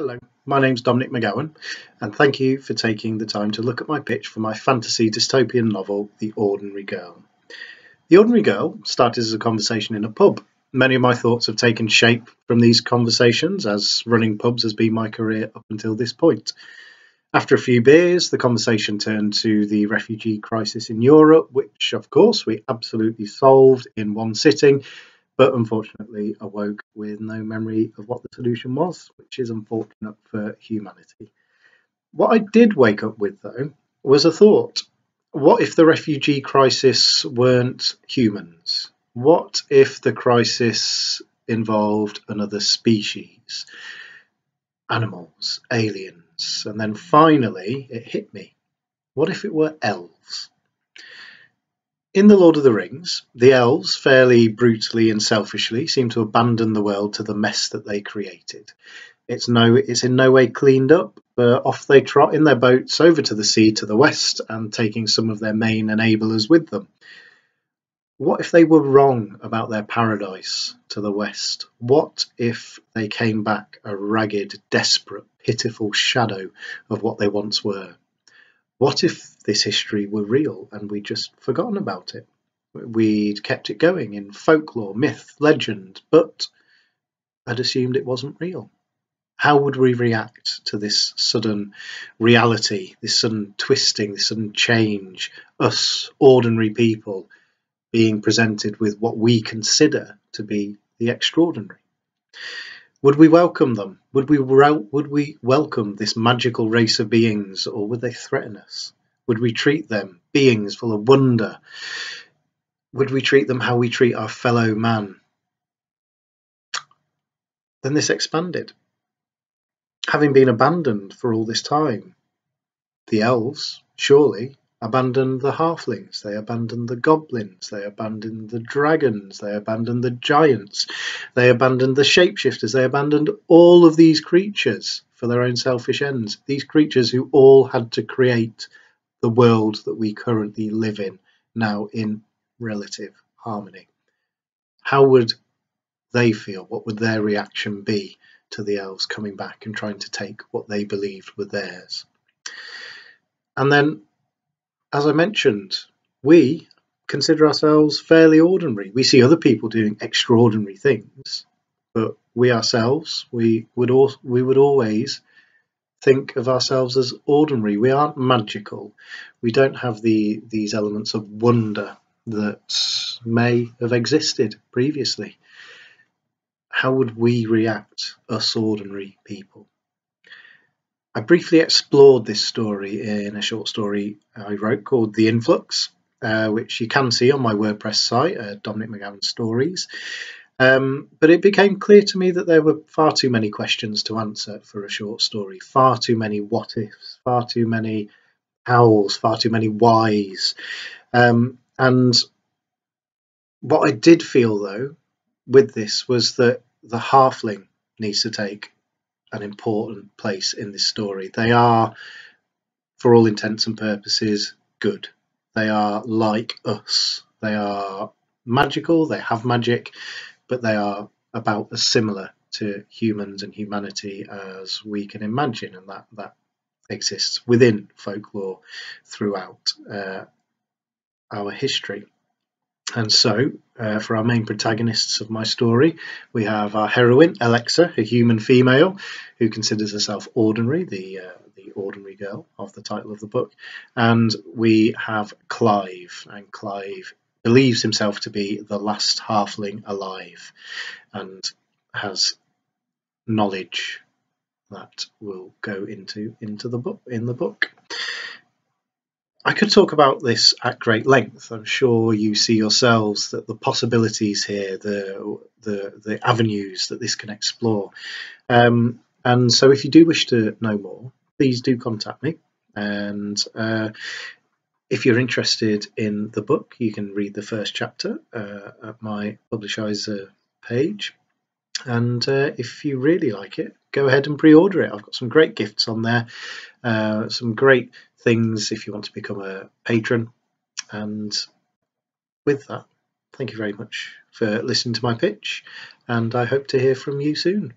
Hello, my name's Dominic McGowan, and thank you for taking the time to look at my pitch for my fantasy dystopian novel, The Ordinary Girl. The Ordinary Girl started as a conversation in a pub. Many of my thoughts have taken shape from these conversations, as running pubs has been my career up until this point. After a few beers, the conversation turned to the refugee crisis in Europe, which, of course, we absolutely solved in one sitting, but unfortunately awoke with no memory of what the solution was, which is unfortunate for humanity. What I did wake up with, though, was a thought. What if the refugee crisis weren't humans? What if the crisis involved another species, animals, aliens? And then finally it hit me. What if it were elves? In The Lord of the Rings, the elves, fairly brutally and selfishly, seem to abandon the world to the mess that they created. It's in no way cleaned up, but off they trot in their boats over to the sea to the west, and taking some of their main enablers with them. What if they were wrong about their paradise to the west? What if they came back a ragged, desperate, pitiful shadow of what they once were? What if this history were real and we'd just forgotten about it? We'd kept it going in folklore, myth, legend, but I'd assumed it wasn't real. How would we react to this sudden reality, this sudden twisting, this sudden change, us ordinary people being presented with what we consider to be the extraordinary? Would we welcome them? Would we welcome this magical race of beings, or would they threaten us? Would we treat them, beings full of wonder? Would we treat them how we treat our fellow man? Then this expanded. Having been abandoned for all this time, the elves surely abandoned the halflings, they abandoned the goblins, they abandoned the dragons, they abandoned the giants, they abandoned the shapeshifters, they abandoned all of these creatures for their own selfish ends. These creatures who all had to create the world that we currently live in, now in relative harmony. How would they feel? What would their reaction be to the elves coming back and trying to take what they believed were theirs? And then, as I mentioned, we consider ourselves fairly ordinary. We see other people doing extraordinary things, but we ourselves, we would always think of ourselves as ordinary. We aren't magical. We don't have these elements of wonder that may have existed previously. How would we react, us ordinary people? I briefly explored this story in a short story I wrote called The Influx, which you can see on my WordPress site, Dominic McGowan Stories. But it became clear to me that there were far too many questions to answer for a short story, far too many what ifs, far too many hows, far too many whys. And what I did feel, though, with this was that the halfling needs to take an important place in this story. They are, for all intents and purposes, good. They are like us. They are magical, they have magic, but they are about as similar to humans and humanity as we can imagine, and that exists within folklore throughout our history. And so, for our main protagonists of my story, we have our heroine, Alexa, a human female who considers herself ordinary, the ordinary girl of the title of the book. And we have Clive, and Clive believes himself to be the last halfling alive and has knowledge that will go into the book. I could talk about this at great length. I'm sure you see yourselves that the possibilities here, the avenues that this can explore. And so if you do wish to know more, please do contact me. And if you're interested in the book, you can read the first chapter at my Publishizer page. And if you really like it, go ahead and pre-order it. I've got some great gifts on there, some great things if you want to become a patron. And with that, thank you very much for listening to my pitch, and I hope to hear from you soon.